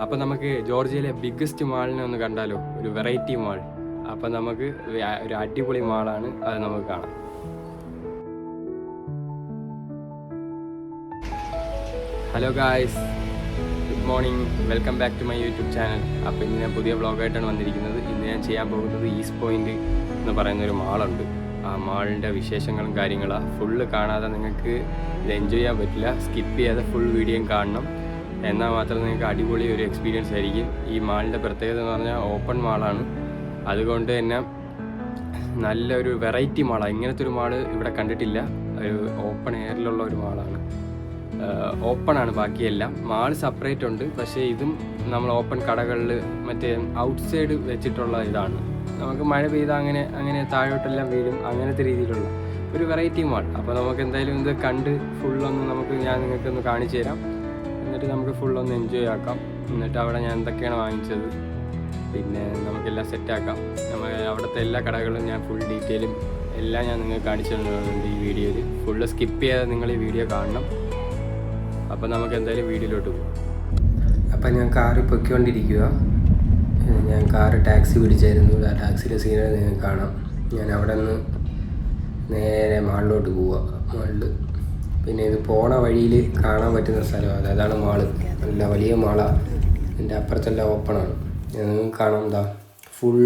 അപ്പോൾ നമുക്ക് ജോർജിയയിലെ ബിഗ്ഗസ്റ്റ് മാളിനെ ഒന്ന് കണ്ടാലോ, ഒരു വെറൈറ്റി മാൾ. അപ്പം നമുക്ക് ഒരു അടിപൊളി മാളാണ്, അത് നമുക്ക് കാണാം. Hello guys, good morning, welcome back to my YouTube channel. അപ്പോൾ ഇന്ന് ഞാൻ പുതിയ വ്ളോഗായിട്ടാണ് വന്നിരിക്കുന്നത്. ഇന്ന് ഞാൻ ചെയ്യാൻ പോകുന്നത് ഈസ്റ്റ് പോയിൻ്റ് എന്ന് പറയുന്നൊരു മാളുണ്ട്. ആ മാളിൻ്റെ വിശേഷങ്ങളും കാര്യങ്ങളാണ്. ഫുള്ള് കാണാതെ നിങ്ങൾക്ക് ഇത് എൻജോയ് ചെയ്യാൻ പറ്റില്ല. സ്കിപ്പ് ചെയ്യാതെ ഫുൾ വീഡിയോയും കാണണം. എന്നാൽ മാത്രം നിങ്ങൾക്ക് അടിപൊളി ഒരു എക്സ്പീരിയൻസ് ആയിരിക്കും. ഈ മാളിൻ്റെ പ്രത്യേകത എന്ന് പറഞ്ഞാൽ ഓപ്പൺ മാളാണ്. അതുകൊണ്ട് തന്നെ നല്ലൊരു വെറൈറ്റി മാളാണ്. ഇങ്ങനത്തെ ഒരു മാള് ഇവിടെ കണ്ടിട്ടില്ല. ഒരു ഓപ്പൺ എയറിലുള്ള ഒരു മാളാണ്. ഓപ്പണാണ് ബാക്കിയെല്ലാം. മാൾ സെപ്പറേറ്റ് ഉണ്ട്, പക്ഷേ ഇതും നമ്മൾ ഓപ്പൺ കടകളിൽ മറ്റേ ഔട്ട്സൈഡ് വെച്ചിട്ടുള്ള ഇതാണ്. നമുക്ക് മഴ പെയ്താൽ അങ്ങനെ താഴോട്ടെല്ലാം വീഴും, അങ്ങനത്തെ രീതിയിലുള്ള ഒരു വെറൈറ്റി മാൾ. അപ്പോൾ നമുക്ക് എന്തായാലും ഇത് കണ്ട് ഫുള്ളൊന്ന് ഞാൻ നിങ്ങൾക്കൊന്ന് കാണിച്ചു തരാം. എന്നിട്ട് നമുക്ക് ഫുള്ളൊന്ന് എൻജോയ് ആക്കാം. എന്നിട്ട് അവിടെ ഞാൻ എന്തൊക്കെയാണ് വാങ്ങിച്ചത് പിന്നെ നമുക്കെല്ലാം സെറ്റാക്കാം. നമ്മൾ അവിടുത്തെ എല്ലാ കടകളും ഞാൻ ഫുൾ ഡീറ്റെയിലും എല്ലാം ഞാൻ നിങ്ങൾക്ക് കാണിച്ചു തരുന്നുണ്ട് ഈ വീഡിയോയിൽ. ഫുള്ള് സ്കിപ്പ് ചെയ്യാതെ നിങ്ങൾ ഈ വീഡിയോ കാണണം. അപ്പോൾ നമുക്ക് എന്തായാലും വീഡിയോയിലോട്ട് പോകാം. അപ്പം ഞാൻ കാറിൽ പൊയ്ക്കൊണ്ടിരിക്കുക. ഞാൻ കാറ് ടാക്സി പിടിച്ചായിരുന്നു. ആ ടാക്സിയുടെ സീനറി നിങ്ങൾക്ക് കാണാം. ഞാൻ അവിടെ നിന്ന് നേരെ മാളിലോട്ട് പോവുക. മാളിൽ പിന്നെ ഇത് പോണ വഴിയിൽ കാണാൻ പറ്റുന്ന സ്ഥലമാണ്. അതാണ് മാള്. നല്ല വലിയ മാളാണ്. ഇതിൻ്റെ അപ്പുറത്തെല്ലാം ഓപ്പണാണ്. നിങ്ങൾക്ക് കാണാം, എന്താ ഫുൾ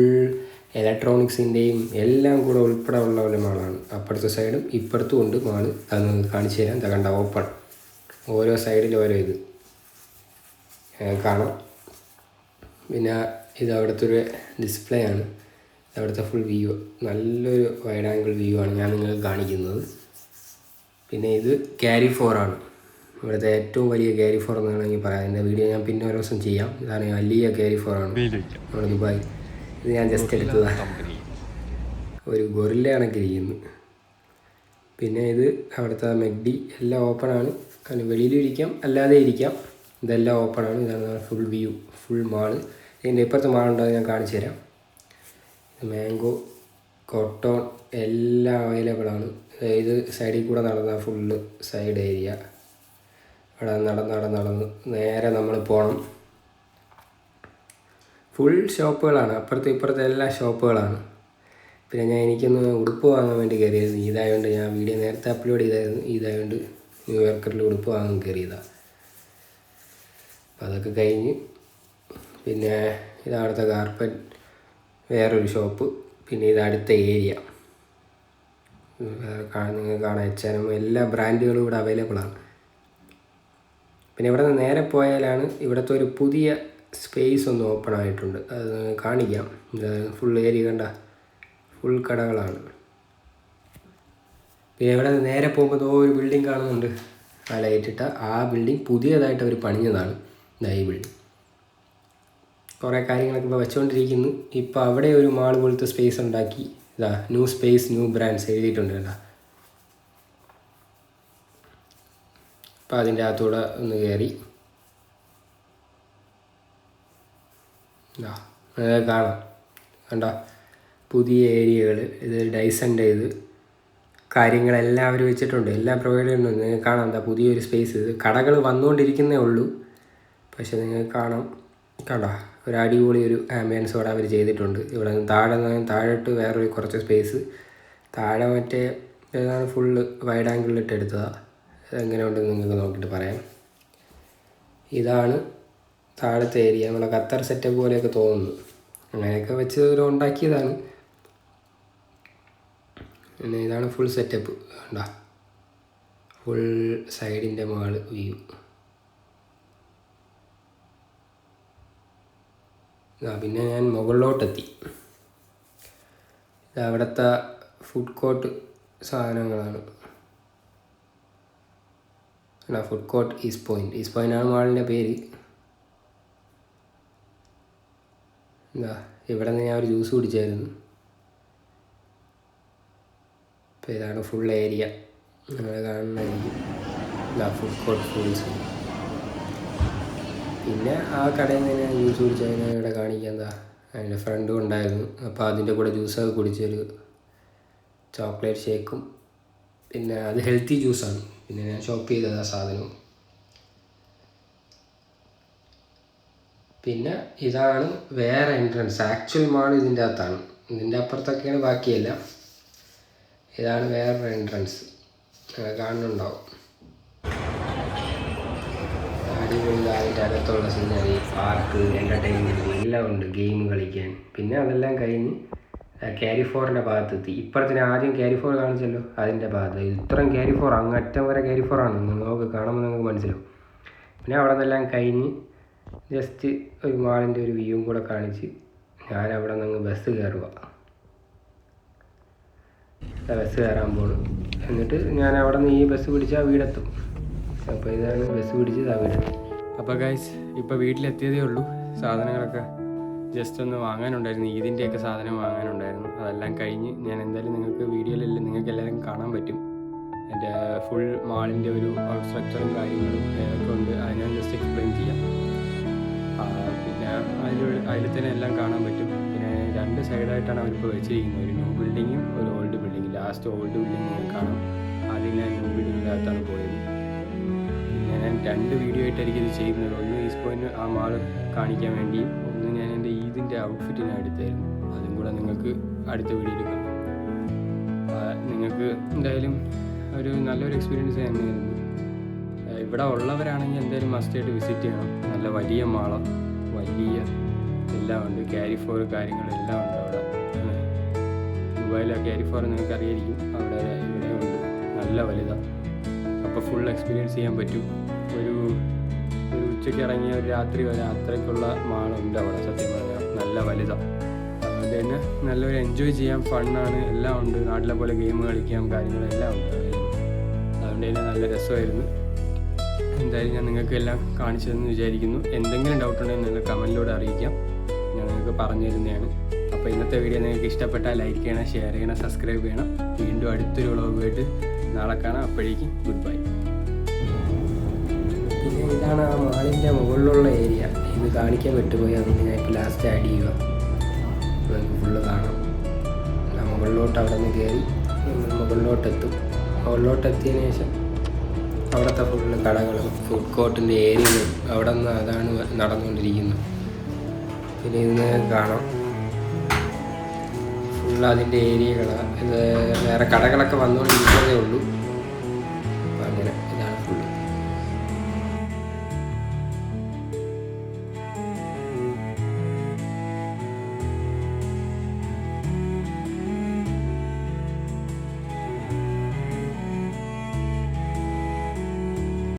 ഇലക്ട്രോണിക്സിൻ്റെയും എല്ലാം കൂടെ ഉൾപ്പെടെ ഉള്ള ഒരു മാളാണ്. അപ്പുറത്തെ സൈഡും ഇപ്പുറത്തും ഉണ്ട് മാള്. അത് നിങ്ങൾക്ക് കാണിച്ചു തരാം. എന്താ കണ്ട, ഓപ്പൺ. ഓരോ സൈഡിൽ ഓരോ ഇത് കാണാം. പിന്നെ ഇത് അവിടുത്തെ ഒരു ഡിസ്പ്ലേ ആണ്. അവിടുത്തെ ഫുൾ വ്യൂ, നല്ലൊരു വൈഡ് ആംഗിൾ വ്യൂ ആണ് ഞാൻ നിങ്ങൾക്ക് കാണിക്കുന്നത്. പിന്നെ ഇത് ക്യാരി ഫോറാണ്. ഇവിടുത്തെ ഏറ്റവും വലിയ ക്യാരി ഫോർ എന്ന് വേണമെങ്കിൽ പറയാം. എൻ്റെ വീഡിയോ ഞാൻ പിന്നെ ഒരു ദിവസം ചെയ്യാം. ഇതാണ് വലിയ ക്യാരി ഫോറാണ് നമ്മുടെ ദുബായ്. ഇത് ഞാൻ ജസ്റ്റ് എടുത്തതാണ്. ഒരു ഗൊറില്ല കണക്കിരിക്കുന്നു. പിന്നെ ഇത് അവിടുത്തെ മെഗ്ഡി എല്ലാം ഓപ്പണാണ്. കാരണം വെളിയിലും ഇരിക്കാം, അല്ലാതെ ഇരിക്കാം. ഇതെല്ലാം ഓപ്പണാണ്. ഇതാണ് ഫുൾ വ്യൂ, ഫുൾ മാള്. ഇതിൻ്റെ ഇപ്പുറത്തെ മാളുണ്ടോ ഞാൻ കാണിച്ചു തരാം. മാംഗോ, കോട്ടോൺ എല്ലാം അവൈലബിളാണ്. ഇത് സൈഡിൽ കൂടെ നടന്ന ഫുള്ള് സൈഡ് ഏരിയ. അവിടെ നടന്ന് നേരെ നമ്മൾ പോകണം. ഫുൾ ഷോപ്പുകളാണ്. അപ്പുറത്തെ ഇപ്പുറത്തെ എല്ലാ ഷോപ്പുകളാണ്. പിന്നെ എനിക്കൊന്ന് ഉടുപ്പ് വാങ്ങാൻ വേണ്ടി കയറിയായിരുന്നു. ഇതായതുകൊണ്ട് ഞാൻ വീഡിയോ നേരത്തെ അപ്ലോഡ് ചെയ്തായിരുന്നു. ഇതായതുകൊണ്ട് ന്യൂ യോർക്കറിൽ ഉടുപ്പ് വാങ്ങാൻ കയറിയതാണ്. അപ്പോൾ അതൊക്കെ കഴിഞ്ഞ് പിന്നെ ഇതവിടുത്തെ കാർപ്പറ്റ്, വേറൊരു ഷോപ്പ്. പിന്നെ ഇത് അടുത്ത ഏരിയ നിങ്ങൾക്ക് കാണാം. H&M എല്ലാ ബ്രാൻഡുകളും ഇവിടെ അവൈലബിളാണ്. പിന്നെ ഇവിടെ നിന്ന് നേരെ പോയാലാണ് ഇവിടുത്തെ ഒരു പുതിയ സ്പേസ് ഒന്ന് ഓപ്പൺ ആയിട്ടുണ്ട്. അത് കാണിക്കാം. ഫുൾ ഏരിയ കണ്ട, ഫുൾ കടകളാണ്. പിന്നെ ഇവിടെ നേരെ പോകുമ്പോൾ ഒരു ബിൽഡിംഗ് കാണുന്നുണ്ട്. ആ ലൈറ്റിട്ട ആ ബിൽഡിംഗ് പുതിയതായിട്ട് അവർ പണിഞ്ഞതാണ്. ഈ ബിൽഡിംഗ് കുറേ കാര്യങ്ങളൊക്കെ ഇപ്പോൾ വെച്ചുകൊണ്ടിരിക്കുന്നു. ഇപ്പോൾ അവിടെ ഒരു മാൾ പോലത്തെ സ്പേസ് ഉണ്ടാക്കി. ഇതാ ന്യൂ സ്പേസ്, ന്യൂ ബ്രാൻഡ്സ് എഴുതിയിട്ടുണ്ട് കേട്ടോ. അപ്പോൾ അതിൻ്റെ അകത്തൂടെ ഒന്ന് കയറി കാണാം. കണ്ടോ പുതിയ ഏരിയകൾ. ഇത് ഡൈസൻ്റെ ഇത് കാര്യങ്ങളെല്ലാം അവർ വെച്ചിട്ടുണ്ട്. എല്ലാം പ്രൊവൈഡ് ചെയ്യുന്നുണ്ട്. നിങ്ങൾക്ക് കാണാം. എന്താ പുതിയൊരു സ്പേസ്. ഇത് കടകൾ വന്നുകൊണ്ടിരിക്കുന്നേ ഉള്ളൂ. പക്ഷെ നിങ്ങൾക്ക് കാണാം, കണ്ടോ ഒരു അടിപൊളി ഒരു ആംബിയൻസോടെ അവർ ചെയ്തിട്ടുണ്ട്. ഇവിടെ താഴോട്ട് വേറൊരു കുറച്ച് സ്പേസ്. താഴെ മറ്റേ ഏതാണ് ഫുള്ള് വൈഡ് ആംഗിളിലിട്ട് എടുത്തതാണ്. എങ്ങനെ ഉണ്ടെന്ന് നിങ്ങൾക്ക് നോക്കിയിട്ട് പറയാം. ഇതാണ് താഴത്തെ ഏരിയ. നമ്മളെ ഖത്തർ സെറ്റപ്പ് പോലെയൊക്കെ തോന്നുന്നു. അങ്ങനെയൊക്കെ വെച്ച് ഒരു ഉണ്ടാക്കിയതാണ്. പിന്നെ ഇതാണ് ഫുൾ സെറ്റപ്പ്. കണ്ടോ ഫുൾ സൈഡിൻ്റെ മാൾ വ്യൂ. പിന്നെ ഞാൻ മുകളിലോട്ടെത്തി. ഇത് അവിടുത്തെ ഫുഡ് കോർട്ട് സാധനങ്ങളാണ്. ഫുഡ് കോർട്ട് ഈസ്റ്റ് പോയിൻ്റ് ആണ് മാളിൻ്റെ പേര്. ഇവിടെ നിന്ന് ഞാൻ ഒരു ജ്യൂസ് കുടിച്ചായിരുന്നു. അപ്പോൾ ഇതാണ് ഫുൾ ഏരിയ നിങ്ങൾ കാണുന്നതായിരിക്കും. Food court foods. പിന്നെ ആ കടയിൽ നിന്ന് ഞാൻ ജ്യൂസ് കുടിച്ചതിനെ ഇവിടെ കാണിക്കാൻ. അതിൻ്റെ ഫ്രണ്ടും ഉണ്ടായിരുന്നു. അപ്പോൾ അതിൻ്റെ കൂടെ ജ്യൂസൊക്കെ കുടിച്ചൊരു ചോക്ലേറ്റ് ഷേക്കും. പിന്നെ അത് ഹെൽത്തി ജ്യൂസാണ്. പിന്നെ ഞാൻ ഷോപ്പ് ചെയ്തത് ആ സാധനവും. പിന്നെ ഇതാണ് വേറെ എൻട്രൻസ്. ആക്ച്വൽ മാൾ ഇതിൻ്റെ അകത്താണ്. ഇതിൻ്റെ അപ്പുറത്തൊക്കെയാണ് ബാക്കിയെല്ലാം. ഇതാണ് വേറൊരു എൻട്രൻസ്, കാണുന്നുണ്ടാവും. അടിപൊളി. അതിൻ്റെ അകത്തുള്ള സീനറി, പാർക്ക്, എൻ്റർടൈൻമെൻറ്റ് എല്ലാം ഉണ്ട്, ഗെയിം കളിക്കാൻ. പിന്നെ അതെല്ലാം കഴിഞ്ഞ് ക്യാരി ഫോറിൻ്റെ ഭാഗത്തെത്തി. ഇപ്പുറത്തിന് ആദ്യം ക്യാരി ഫോർ കാണിച്ചല്ലോ, അതിൻ്റെ ഭാഗത്ത്. ഇത്രയും ക്യാരി ഫോർ, അങ്ങറ്റം വരെ ക്യാരി ഫോറാണ്. നിങ്ങൾക്ക് കാണുമ്പോൾ നിങ്ങൾക്ക് മനസ്സിലാവും. പിന്നെ അവിടെ നിന്നെല്ലാം കഴിഞ്ഞ് ജസ്റ്റ് ഒരു മാളിൻ്റെ ഒരു വ്യൂവും കൂടെ കാണിച്ച് ഞാൻ അവിടെ നിന്ന് ബസ് കയറുക. ബസ് കയറാൻ പോകുന്നു. എന്നിട്ട് ഞാൻ അവിടെ നിന്ന് ഈ ബസ് പിടിച്ചാൽ വീടെത്തും. അപ്പോൾ ഇതാണ് ബസ് പിടിച്ച് വീടെത്തും. അപ്പോൾ ഗൈസ്, ഇപ്പോൾ വീട്ടിലെത്തിയതേ ഉള്ളൂ. സാധനങ്ങളൊക്കെ ജസ്റ്റ് ഒന്ന് വാങ്ങാനുണ്ടായിരുന്നു, ഇതിൻ്റെയൊക്കെ സാധനം വാങ്ങാനുണ്ടായിരുന്നു. അതെല്ലാം കഴിഞ്ഞ് ഞാൻ എന്തായാലും നിങ്ങൾക്ക് വീഡിയോയിലെല്ലാം നിങ്ങൾക്ക് എല്ലാവരും കാണാൻ പറ്റും. എൻ്റെ ഫുൾ മാളിൻ്റെ ഒരു ഔട്ട് സ്ട്രക്ചറും കാര്യങ്ങളും ഏതൊക്കെ ഉണ്ട് അത് ഞാൻ ജസ്റ്റ് എക്സ്പ്ലെയിൻ ചെയ്യാം. പിന്നെ അതിൽ തന്നെ എല്ലാം കാണാൻ പറ്റും. പിന്നെ 2 സൈഡായിട്ടാണ് അവരിപ്പോൾ വെച്ചിരിക്കുന്നത്, ഒരു ന്യൂ ബിൽഡിങ്ങും ഒരു ഓൾഡ് ബിൽഡിങ്ങും. ലാസ്റ്റ് ഓൾഡ് ബിൽഡിങ് കാണാം. ആദ്യം ഞാൻ ന്യൂ ബിൽഡിങ്ങിൻ്റെ അകത്താണ് പോയത്. പിന്നെ ഞാൻ 2 വീഡിയോ ആയിട്ടായിരിക്കും ഇത് ചെയ്യുന്നത്. ഒന്ന് ഈസ്റ്റ് പോയിന്റ് ആ മാൾ കാണിക്കാൻ വേണ്ടിയും, ഒന്ന് ഞാൻ എൻ്റെ ഈദിൻ്റെ ഔട്ട്ഫിറ്റ് ഞാൻ എടുത്തായിരുന്നു. അതും കൂടെ നിങ്ങൾക്ക് അടുത്ത വീഡിയോയിൽ കാണാം. നിങ്ങൾക്ക് എന്തായാലും ഒരു നല്ലൊരു എക്സ്പീരിയൻസ് തന്നെയായിരുന്നു. ഇവിടെ ഉള്ളവരാണെങ്കിൽ എന്തായാലും മസ്റ്റായിട്ട് വിസിറ്റ് ചെയ്യണം. നല്ല വലിയ മാളം, വലിയ എല്ലാം ഉണ്ട്. ക്യാരി ഫോർ കാര്യങ്ങളെല്ലാം ഉണ്ട് അവിടെ. ദുബായിലെ ക്യാരി ഫോർ നിങ്ങൾക്ക് അറിയായിരിക്കും, അവിടെ ഇവിടെ ഉണ്ട്. നല്ല വലുതാണ്. അപ്പോൾ ഫുൾ എക്സ്പീരിയൻസ് ചെയ്യാൻ പറ്റും. ഒരു ഉച്ചയ്ക്ക് ഇറങ്ങിയ ഒരു രാത്രി വരെ അത്രയ്ക്കുള്ള മാളുണ്ട് അവിടെ. സത്യം പറഞ്ഞാൽ നല്ല വലുതാണ്. അതുകൊണ്ട് തന്നെ നല്ലൊരു എൻജോയ് ചെയ്യാം, ഫണ്ണാണ്, എല്ലാം ഉണ്ട്. നാട്ടിലെ പോലെ ഗെയിം കളിക്കാം, കാര്യങ്ങളെല്ലാം ഉണ്ട്. അതുകൊണ്ട് തന്നെ നല്ല രസമായിരുന്നു. എന്തായാലും ഞാൻ നിങ്ങൾക്ക് എല്ലാം കാണിച്ചതെന്ന് വിചാരിക്കുന്നു. എന്തെങ്കിലും ഡൗട്ട് ഉണ്ടെങ്കിൽ നിങ്ങൾ കമൻറ്റിലൂടെ അറിയിക്കാം, ഞാൻ നിങ്ങൾക്ക് പറഞ്ഞു തരുന്നതാണ്. അപ്പോൾ ഇന്നത്തെ വീഡിയോ നിങ്ങൾക്ക് ഇഷ്ടപ്പെട്ടാൽ ലൈക്ക് ചെയ്യണം, ഷെയർ ചെയ്യണം, സബ്സ്ക്രൈബ് ചെയ്യണം. വീണ്ടും അടുത്തൊരു വ്ളോഗുമായിട്ട് നാളെ കാണാം. അപ്പോഴേക്കും ഗുഡ് ബൈ. പിന്നെ ഇതാണ് ആ മാളിൻ്റെ മുകളിലുള്ള ഏരിയ. ഇത് കാണിക്കാൻ വിട്ടുപോയി, അതുകൊണ്ട് ഞാൻ ഇപ്പോൾ ലാസ്റ്റ് ആഡ് ചെയ്യുക. നിങ്ങൾക്ക് ഫുള്ള് കാണാം. മുകളിലോട്ട് അവിടെ നിന്ന് കയറി മുകളിലോട്ടെത്തും. മുകളിലോട്ടെത്തിയതിന് ശേഷം അവിടുത്തെ ഫുള്ള് കടകളും ഫുഡ് കോർട്ടിൻ്റെ ഏരിയകളും അവിടെ നിന്ന് അതാണ് നടന്നുകൊണ്ടിരിക്കുന്നത്. പിന്നെ ഇതിന് കാണാം ഫുള്ള് അതിൻ്റെ ഏരിയകളാണ്. ഇത് വേറെ കടകളൊക്കെ വന്നുകൊണ്ടിരിക്കുന്നതേ ഉള്ളൂ.